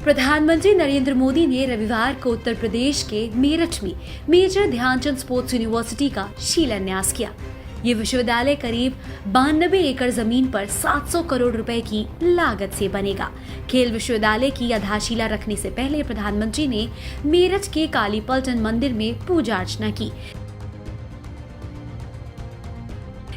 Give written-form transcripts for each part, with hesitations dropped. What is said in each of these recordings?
प्रधानमंत्री नरेंद्र मोदी ने रविवार को उत्तर प्रदेश के मेरठ में मेजर ध्यानचंद स्पोर्ट्स यूनिवर्सिटी का शिलान्यास किया। ये विश्वविद्यालय करीब 92 एकड़ जमीन पर 700 करोड़ रुपए की लागत से बनेगा। खेल विश्वविद्यालय की आधारशिला रखने से पहले प्रधानमंत्री ने मेरठ के कालीपलटन मंदिर में पूजा अर्चना की।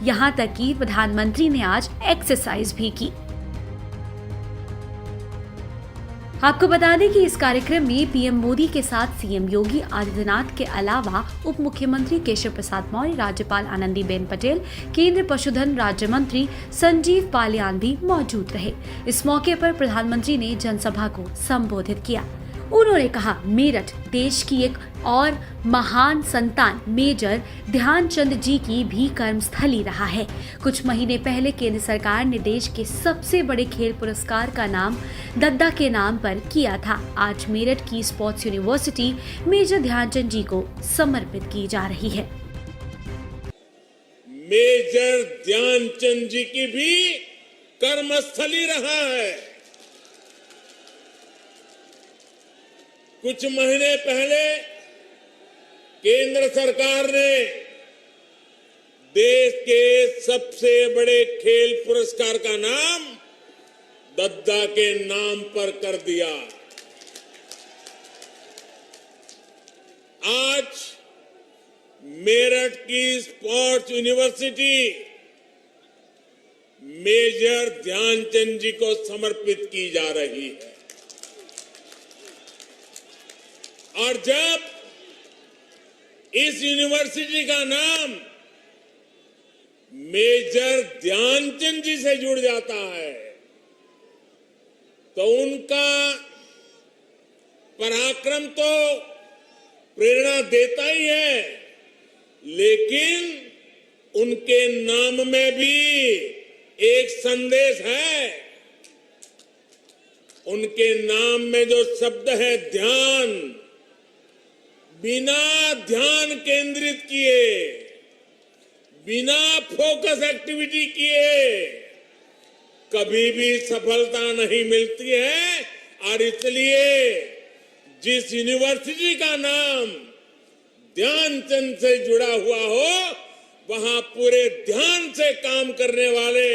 यहाँ तक कि प्रधानमंत्री ने आज एक्सरसाइज भी की। आपको बता दें कि इस कार्यक्रम में पीएम मोदी के साथ सीएम योगी आदित्यनाथ के अलावा उप मुख्यमंत्री केशव प्रसाद मौर्य, राज्यपाल आनंदीबेन पटेल, केंद्रीय पशुधन राज्य मंत्री संजीव बालियान भी मौजूद रहे। इस मौके पर प्रधानमंत्री ने जनसभा को संबोधित किया। उन्होंने कहा, मेरठ देश की एक और महान संतान मेजर ध्यानचंद जी की भी कर्मस्थली रहा है। कुछ महीने पहले केंद्र सरकार ने देश के सबसे बड़े खेल पुरस्कार का नाम दद्दा के नाम पर किया था। आज मेरठ की स्पोर्ट्स यूनिवर्सिटी मेजर ध्यानचंद जी को समर्पित की जा रही है। मेजर ध्यानचंद जी की भी कर्मस्थली रहा है। कुछ महीने पहले केंद्र सरकार ने देश के सबसे बड़े खेल पुरस्कार का नाम दद्दा के नाम पर कर दिया। आज मेरठ की स्पोर्ट्स यूनिवर्सिटी मेजर ध्यानचंद जी को समर्पित की जा रही है। और जब इस यूनिवर्सिटी का नाम मेजर ध्यानचंद जी से जुड़ जाता है तो उनका पराक्रम तो प्रेरणा देता ही है, लेकिन उनके नाम में भी एक संदेश है। उनके नाम में जो शब्द है ध्यान, बिना ध्यान केंद्रित किए, बिना फोकस एक्टिविटी किए कभी भी सफलता नहीं मिलती है। और इसलिए जिस यूनिवर्सिटी का नाम ध्यानचंद से जुड़ा हुआ हो, वहां पूरे ध्यान से काम करने वाले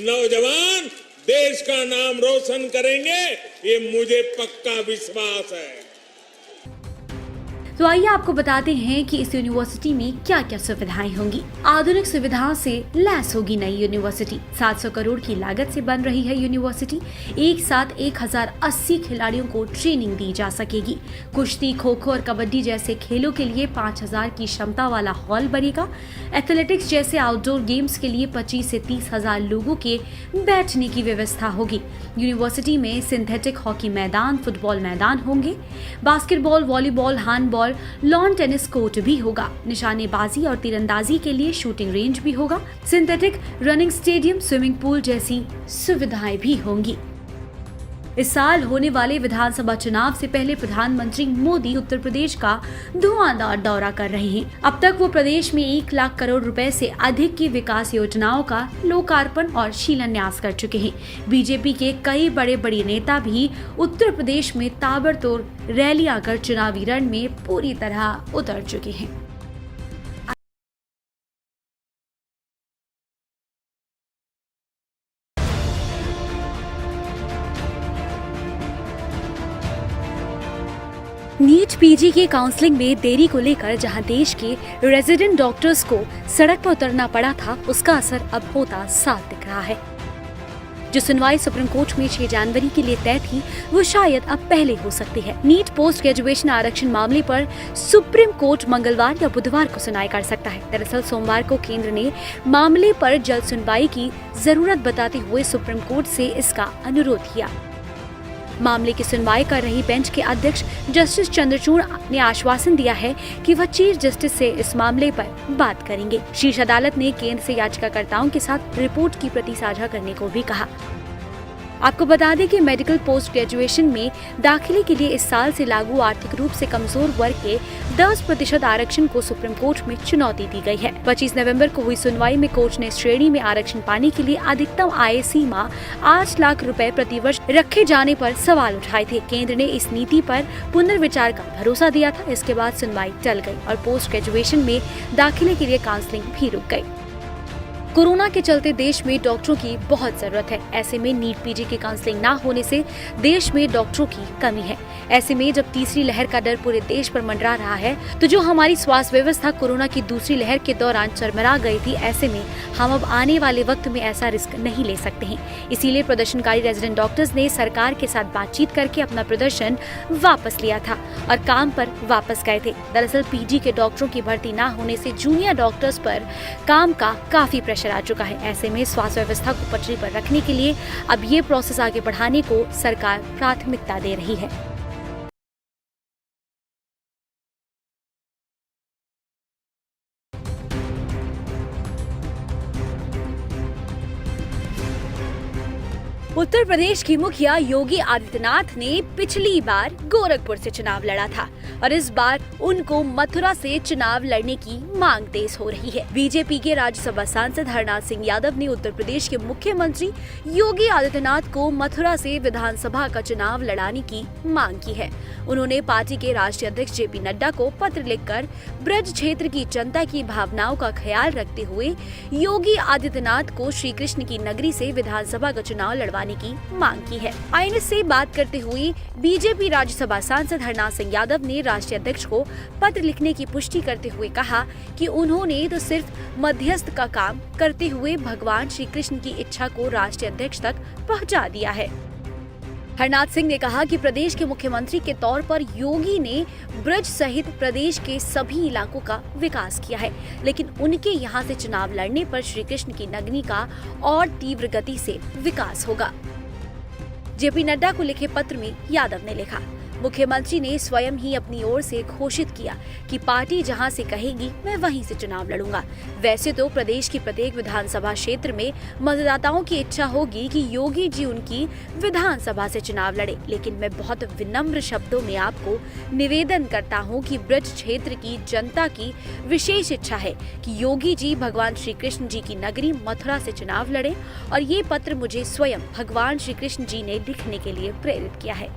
नौजवान देश का नाम रोशन करेंगे, ये मुझे पक्का विश्वास है। तो आइए आपको बताते हैं कि इस यूनिवर्सिटी में क्या क्या सुविधाएं होंगी। आधुनिक सुविधाओं से लैस होगी नई यूनिवर्सिटी। 700 करोड़ की लागत से बन रही है यूनिवर्सिटी। एक साथ 1080 खिलाड़ियों को ट्रेनिंग दी जा सकेगी। कुश्ती, खो खो और कबड्डी जैसे खेलों के लिए 5000 की क्षमता वाला हॉल बनेगा। एथलेटिक्स जैसे आउटडोर गेम्स के लिए 25 से 30 हजार लोगों के बैठने की व्यवस्था होगी। यूनिवर्सिटी में सिंथेटिक हॉकी मैदान, फुटबॉल मैदान होंगे। Basketball, volleyball, handball, lawn tennis court भी होगा। निशानेबाजी और तीरंदाजी के लिए शूटिंग रेंज भी होगा। Synthetic running stadium, swimming pool जैसी सुविधाएं भी होंगी। इस साल होने वाले विधानसभा चुनाव से पहले प्रधानमंत्री मोदी उत्तर प्रदेश का धुआंधार दौरा कर रहे हैं। अब तक वो प्रदेश में 1 लाख करोड़ रुपए से अधिक की विकास योजनाओं का लोकार्पण और शिलान्यास कर चुके हैं। बीजेपी के कई बड़े नेता भी उत्तर प्रदेश में ताबड़तोड़ रैलियां कर चुनावी रण में पूरी तरह उतर चुके हैं। नीट पीजी के काउंसलिंग में देरी को लेकर जहां देश के रेजिडेंट डॉक्टर्स को सड़क पर उतरना पड़ा था, उसका असर अब होता साफ दिख रहा है। जो सुनवाई सुप्रीम कोर्ट में 6 जनवरी के लिए तय थी, वो शायद अब पहले हो सकती है। नीट पोस्ट ग्रेजुएशन आरक्षण मामले पर सुप्रीम कोर्ट मंगलवार या बुधवार को सुनवाई कर सकता है। दरअसल सोमवार को केंद्र ने मामले पर जल्द सुनवाई की जरूरत बताते हुए सुप्रीम कोर्ट से इसका अनुरोध किया। मामले की सुनवाई कर रही बेंच के अध्यक्ष जस्टिस चंद्रचूड़ ने आश्वासन दिया है कि वह चीफ जस्टिस से इस मामले पर बात करेंगे। शीर्ष अदालत ने केंद्र से याचिकाकर्ताओं के साथ रिपोर्ट की प्रति साझा करने को भी कहा। आपको बता दें कि मेडिकल पोस्ट ग्रेजुएशन में दाखिले के लिए इस साल से लागू आर्थिक रूप से कमजोर वर्ग के 10% आरक्षण को सुप्रीम कोर्ट में चुनौती दी गई है। 25 नवंबर को हुई सुनवाई में कोर्ट ने श्रेणी में आरक्षण पाने के लिए अधिकतम आय सीमा 8 लाख रुपए प्रतिवर्ष रखे जाने पर सवाल उठाए थे। केंद्र ने इस नीति पर पुनर्विचार का भरोसा दिया था। इसके बाद सुनवाई टल गई और पोस्ट ग्रेजुएशन में दाखिले के लिए काउंसलिंग भी रुक गई। कोरोना के चलते देश में डॉक्टरों की बहुत जरूरत है। ऐसे में नीट पीजी की काउंसलिंग न होने से देश में डॉक्टरों की कमी है। ऐसे में जब तीसरी लहर का डर पूरे देश पर मंडरा रहा है, तो जो हमारी स्वास्थ्य व्यवस्था कोरोना की दूसरी लहर के दौरान चरमरा गई थी, ऐसे में हम अब आने वाले वक्त में ऐसा रिस्क नहीं ले सकते हैं। इसीलिए प्रदर्शनकारी रेजिडेंट डॉक्टर्स ने सरकार के साथ बातचीत करके अपना प्रदर्शन वापस लिया था और काम पर वापस गए थे। दरअसल पीजी के डॉक्टरों की भर्ती न होने से जूनियर डॉक्टर्स पर काम का काफी प्रेशर आ चुका है। ऐसे में स्वास्थ्य व्यवस्था को पटरी पर रखने के लिए अब ये प्रोसेस आगे बढ़ाने को सरकार प्राथमिकता दे रही है। उत्तर प्रदेश की मुखिया योगी आदित्यनाथ ने पिछली बार गोरखपुर से चुनाव लड़ा था और इस बार उनको मथुरा से चुनाव लड़ने की मांग तेज हो रही है। बीजेपी के राज्यसभा सांसद हरनाथ सिंह यादव ने उत्तर प्रदेश के मुख्यमंत्री योगी आदित्यनाथ को मथुरा से विधानसभा का चुनाव लड़ाने की मांग की है। उन्होंने पार्टी के राष्ट्रीय अध्यक्ष जेपी नड्डा को पत्र लिखकर ब्रज क्षेत्र की जनता की भावनाओं का ख्याल रखते हुए योगी आदित्यनाथ को श्री कृष्ण की नगरी से विधानसभा का चुनाव लड़वाने की मांग की है। आईएनएस से बात करते हुए बीजेपी राज्यसभा सांसद हरनाथ सिंह यादव ने राष्ट्रीय अध्यक्ष को पत्र लिखने की पुष्टि करते हुए कहा कि उन्होंने तो सिर्फ मध्यस्थ का काम करते हुए भगवान श्री कृष्ण की इच्छा को राष्ट्रीय अध्यक्ष तक पहुंचा दिया है। हरनाथ सिंह ने कहा कि प्रदेश के मुख्यमंत्री के तौर पर योगी ने ब्रज सहित प्रदेश के सभी इलाकों का विकास किया है, लेकिन उनके यहां से चुनाव लड़ने पर श्री कृष्ण की नगरी का और तीव्र गति से विकास होगा। जेपी नड्डा को लिखे पत्र में यादव ने लिखा, मुख्यमंत्री ने स्वयं ही अपनी ओर से घोषित किया कि पार्टी जहां से कहेगी मैं वहीं से चुनाव लड़ूंगा। वैसे तो प्रदेश की प्रत्येक विधानसभा क्षेत्र में मतदाताओं की इच्छा होगी कि योगी जी उनकी विधानसभा से चुनाव लड़े, लेकिन मैं बहुत विनम्र शब्दों में आपको निवेदन करता हूं कि ब्रज क्षेत्र की जनता की विशेष इच्छा है कि योगी जी भगवान श्री कृष्ण जी की नगरी मथुरा से चुनाव लड़े और ये पत्र मुझे स्वयं भगवान श्री कृष्ण जी ने लिखने के लिए प्रेरित किया है।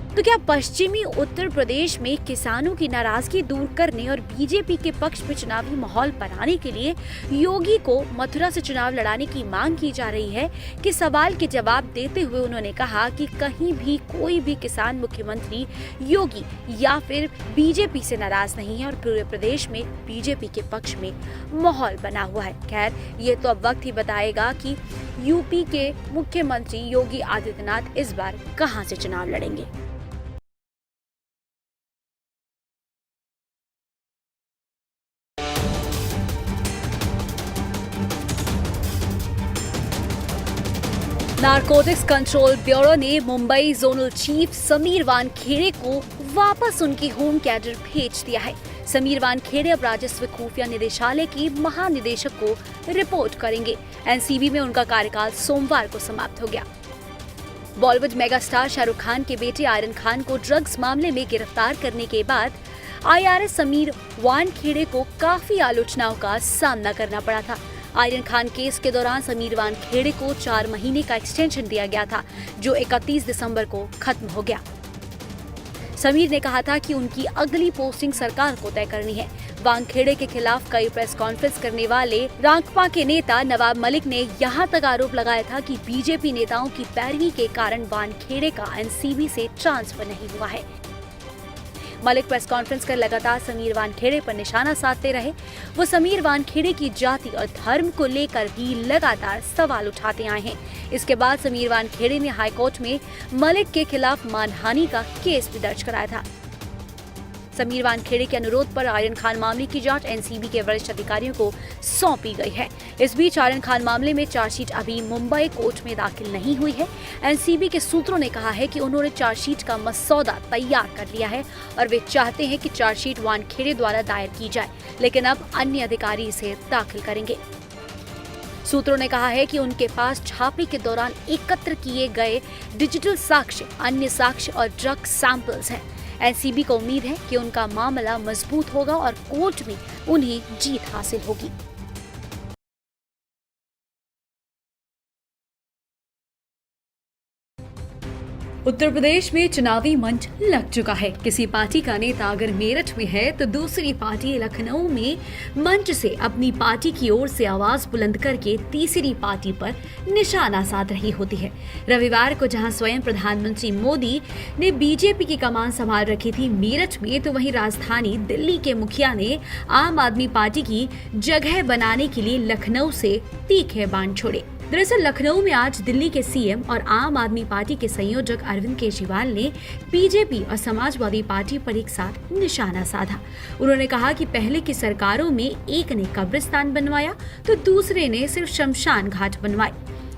तो क्या पश्चिमी उत्तर प्रदेश में किसानों की नाराजगी दूर करने और बीजेपी के पक्ष में चुनावी माहौल बनाने के लिए योगी को मथुरा से चुनाव लड़ाने की मांग की जा रही है? कि सवाल के जवाब देते हुए उन्होंने कहा कि कहीं भी कोई भी किसान मुख्यमंत्री योगी या फिर बीजेपी से नाराज नहीं है और पूरे प्रदेश में बीजेपी के पक्ष में माहौल बना हुआ है। खैर, ये तो अब वक्त ही बताएगा कि यूपी के मुख्यमंत्री योगी आदित्यनाथ इस बार कहां से चुनाव लड़ेंगे। नारकोटिक्स कंट्रोल ब्यूरो ने मुंबई जोनल चीफ समीर वानखेड़े को वापस उनकी होम कैडर भेज दिया है। समीर वानखेड़े अब राजस्व खुफिया निदेशालय की महानिदेशक को रिपोर्ट करेंगे। एनसीबी में उनका कार्यकाल सोमवार को समाप्त हो गया। बॉलीवुड मेगास्टार शाहरुख खान के बेटे आर्यन खान को ड्रग्स मामले में गिरफ्तार करने के बाद आईआरएस समीर वानखेड़े को काफी आलोचनाओं का सामना करना पड़ा था। आर्यन खान केस के दौरान समीर वानखेड़े को 4 महीने का एक्सटेंशन दिया गया था, जो 31 दिसंबर को खत्म हो गया। समीर ने कहा था कि उनकी अगली पोस्टिंग सरकार को तय करनी है। वानखेड़े के खिलाफ कई प्रेस कॉन्फ्रेंस करने वाले रांकपा के नेता नवाब मलिक ने यहां तक आरोप लगाया था कि बीजेपी नेताओं की पैरवी के कारण वानखेड़े का एनसीबी से ट्रांसफर नहीं हुआ है। मलिक प्रेस कॉन्फ्रेंस कर लगातार समीर वानखेड़े पर निशाना साधते रहे। वो समीर वानखेड़े की जाति और धर्म को लेकर भी लगातार सवाल उठाते आए हैं। इसके बाद समीर वानखेड़े ने हाईकोर्ट में मलिक के खिलाफ मानहानि का केस भी दर्ज कराया था। समीर वानखेड़े के अनुरोध पर आर्यन खान मामले की जांच एनसीबी के वरिष्ठ अधिकारियों को सौंपी गई है। इस बीच आर्यन खान मामले में चार्जशीट अभी मुंबई कोर्ट में दाखिल नहीं हुई है। एनसीबी के सूत्रों ने कहा है कि उन्होंने चार्जशीट का मसौदा तैयार कर लिया है और वे चाहते हैं कि चार्जशीट वानखेड़े द्वारा दायर की जाए, लेकिन अब अन्य अधिकारी इसे दाखिल करेंगे। सूत्रों ने कहा है कि उनके पास छापे के दौरान एकत्र किए गए डिजिटल साक्ष्य, अन्य साक्ष्य और ड्रग सैंपल्स हैं। एनसीबी को उम्मीद है कि उनका मामला मजबूत होगा और कोर्ट में उन्हें जीत हासिल होगी। उत्तर प्रदेश में चुनावी मंच लग चुका है। किसी पार्टी का नेता अगर मेरठ में है तो दूसरी पार्टी लखनऊ में मंच से अपनी पार्टी की ओर से आवाज बुलंद करके तीसरी पार्टी पर निशाना साध रही होती है। रविवार को जहां स्वयं प्रधानमंत्री मोदी ने बीजेपी की कमान संभाल रखी थी मेरठ में, तो वहीं राजधानी दिल्ली के मुखिया ने आम आदमी पार्टी की जगह बनाने के लिए लखनऊ से तीखे बाण छोड़े। दरअसल लखनऊ में आज दिल्ली के सीएम और आम आदमी पार्टी के संयोजक अरविंद केजरीवाल ने बीजेपी और समाजवादी पार्टी पर एक साथ निशाना साधा। उन्होंने कहा कि पहले की सरकारों में एक ने कब्रिस्तान बनवाया तो दूसरे ने सिर्फ शमशान घाट बनवाए।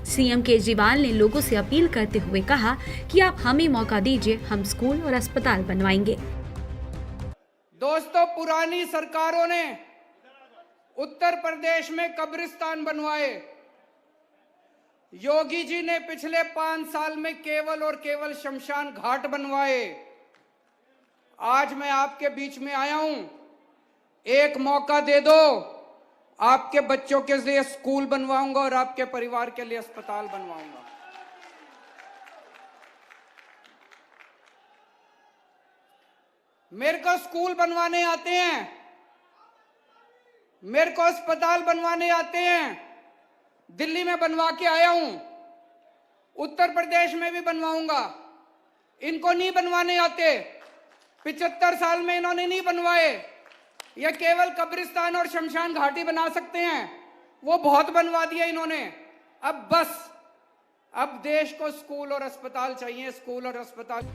सीएम केजरीवाल ने लोगों से अपील करते हुए कहा कि आप हमें मौका दीजिए, हम स्कूल और अस्पताल बनवाएंगे। दोस्तों, पुरानी सरकारों ने उत्तर प्रदेश में कब्रिस्तान बनवाए। योगी जी ने पिछले 5 साल में केवल और केवल शमशान घाट बनवाए। आज मैं आपके बीच में आया हूं, एक मौका दे दो, आपके बच्चों के लिए स्कूल बनवाऊंगा और आपके परिवार के लिए अस्पताल बनवाऊंगा। मेरे को स्कूल बनवाने आते हैं, मेरे को अस्पताल बनवाने आते हैं। दिल्ली में बनवा के आया हूं, उत्तर प्रदेश में भी बनवाऊंगा। इनको नहीं बनवाने आते, 75 साल में इन्होंने नहीं बनवाए। ये केवल कब्रिस्तान और शमशान घाटी बना सकते हैं, वो बहुत बनवा दिया इन्होंने। अब बस, अब देश को स्कूल और अस्पताल चाहिए, स्कूल और अस्पताल।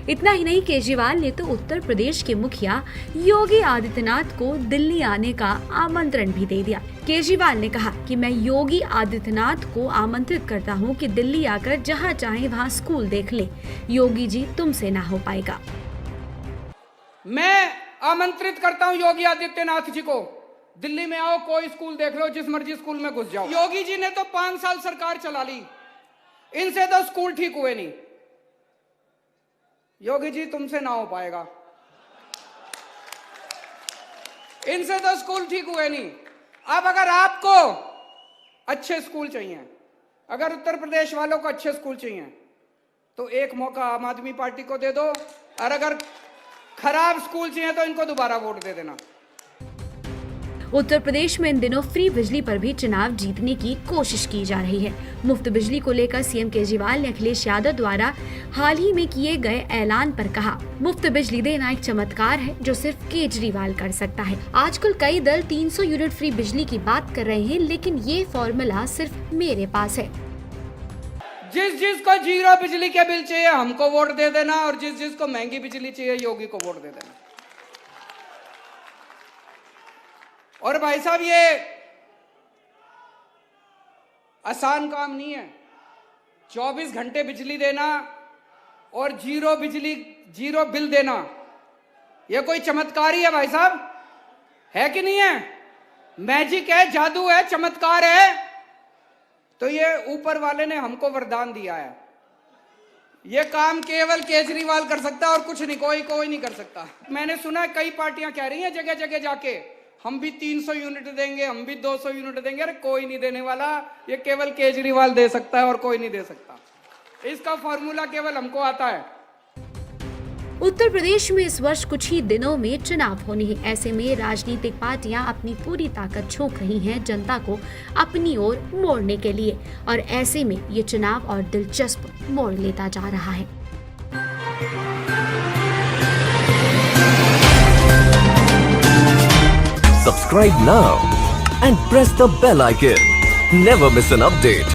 इतना ही नहीं, केजरीवाल ने तो उत्तर प्रदेश के मुखिया योगी आदित्यनाथ को दिल्ली आने का आमंत्रण भी दे दिया। केजरीवाल ने कहा कि मैं योगी आदित्यनाथ को आमंत्रित करता हूं कि दिल्ली आकर जहां चाहे वहां स्कूल देख ले। योगी जी, तुमसे ना हो पाएगा। मैं आमंत्रित करता हूं योगी आदित्यनाथ जी को, दिल्ली में आओ, कोई स्कूल देख लो, जिस मर्जी स्कूल में घुस जाओ। योगी जी ने तो 5 साल सरकार चला ली, इनसे तो स्कूल ठीक हुए नहीं। योगी जी, तुमसे ना हो पाएगा, इनसे तो स्कूल ठीक हुए नहीं। अब अगर आपको अच्छे स्कूल चाहिए, अगर उत्तर प्रदेश वालों को अच्छे स्कूल चाहिए, तो एक मौका आम आदमी पार्टी को दे दो, और अगर खराब स्कूल चाहिए तो इनको दोबारा वोट दे देना। उत्तर प्रदेश में इन दिनों फ्री बिजली पर भी चुनाव जीतने की कोशिश की जा रही है। मुफ्त बिजली को लेकर सीएम केजरीवाल ने अखिलेश यादव द्वारा हाल ही में किए गए ऐलान पर कहा, मुफ्त बिजली देना एक चमत्कार है जो सिर्फ केजरीवाल कर सकता है। आजकल कई दल 300 यूनिट फ्री बिजली की बात कर रहे हैं, लेकिन ये फॉर्मूला सिर्फ मेरे पास है। जिसको जीरो बिजली के बिल चाहिए हमको वोट दे देना, और जिसको महंगी बिजली चाहिए योगी को वोट दे देना। और भाई साहब, ये आसान काम नहीं है। 24 घंटे बिजली देना और जीरो बिल देना, ये कोई चमत्कार ही है भाई साहब, है कि नहीं है? मैजिक है, जादू है, चमत्कार है। तो ये ऊपर वाले ने हमको वरदान दिया है। ये काम केवल केजरीवाल कर सकता है और कुछ नहीं, कोई नहीं कर सकता। मैंने सुना कई पार्टियां कह रही हैं जगह जगह जाके, हम भी 300 यूनिट देंगे, हम भी 200 यूनिट देंगे। अरे कोई नहीं देने वाला, ये केवल केजरीवाल दे सकता है और कोई नहीं दे सकता। इसका फॉर्मूला केवल हमको आता है। उत्तर प्रदेश में इस वर्ष कुछ ही दिनों में चुनाव होने हैं। ऐसे में राजनीतिक पार्टियां अपनी पूरी ताकत झोंक रही हैं जनता को अपनी ओर मोड़ने के लिए, और ऐसे में ये चुनाव और दिलचस्प मोड़ लेता जा रहा है। Subscribe now and press the bell icon. Never miss an update.